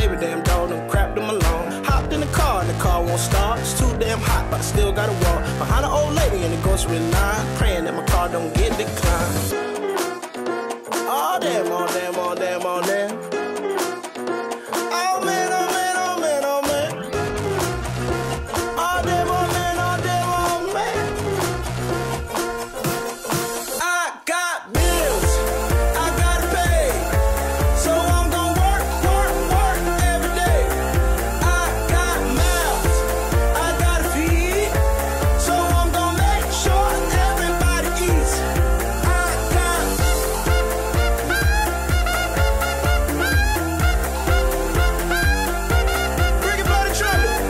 Every damn dog done crapped them along. Hopped in the car and the car won't start. It's too damn hot, but I still gotta walk behind an old lady in the grocery line, praying that my car don't get declined. Oh damn, oh damn, oh damn, oh damn. Oh man, oh man, oh man, oh man. Oh damn, oh man, oh damn, oh man. I got bills, I gotta pay, so I'm gonna work, work, work every day. I got mouths, I gotta feed, so I'm gonna make sure everybody eats. I got bring it by the trumpet.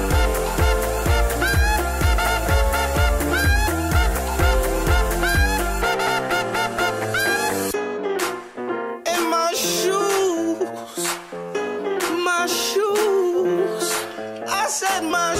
And my shoes, I said my